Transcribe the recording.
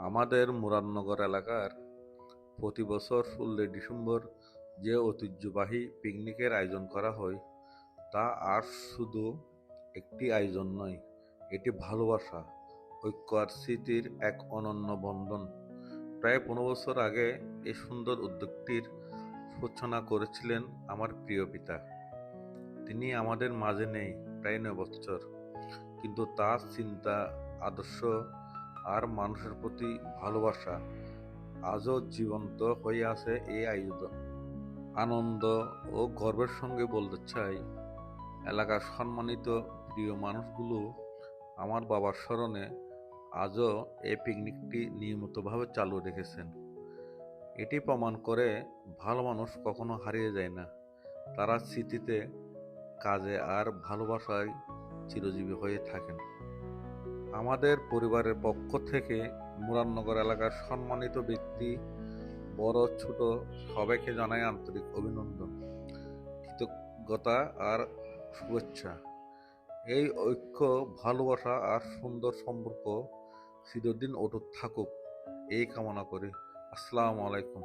আমাদের মুরাদনগর এলাকার প্রতি বছর 16 ডিসেম্বর যে ঐতিহ্যবাহী পিকনিকের আয়োজন করা হয় তা আর শুধু একটি আয়োজন নয়, এটি ভালোবাসা, ঐক্য আর স্মৃতির এক অনন্য বন্ধন। প্রায় 15 বছর আগে এই সুন্দর উদ্যোগটির সূচনা করেছিলেন আমার প্রিয় পিতা। তিনি আমাদের মাঝে নেই প্রায় 9 বছর, কিন্তু তার চিন্তা, আদর্শ আর মানুষের প্রতি ভালোবাসা আজও জীবন্ত হয়ে আছে এই আয়োজন। আনন্দ ও গর্বের সঙ্গে বলতে চাই, এলাকার সম্মানিত প্রিয় মানুষগুলো আমার বাবার স্মরণে আজও এই পিকনিকটি নিয়মিতভাবে চালু রেখেছেন। এটি প্রমাণ করে ভালো মানুষ কখনো হারিয়ে যায় না, তারা স্মৃতিতে, কাজে আর ভালোবাসায় চিরজীবী হয়ে থাকেন। আমাদের পরিবারের পক্ষ থেকে মুরাদনগর এলাকার সম্মানিত ব্যক্তি, বড় ছোট সবাইকে জানাই আন্তরিক অভিনন্দন, কৃতজ্ঞতা আর শুভেচ্ছা। এই ঐক্য, ভালোবাসা আর সুন্দর সম্পর্ক চিরদিন অটুট থাকুক এই কামনা করি। আসসালামু আলাইকুম।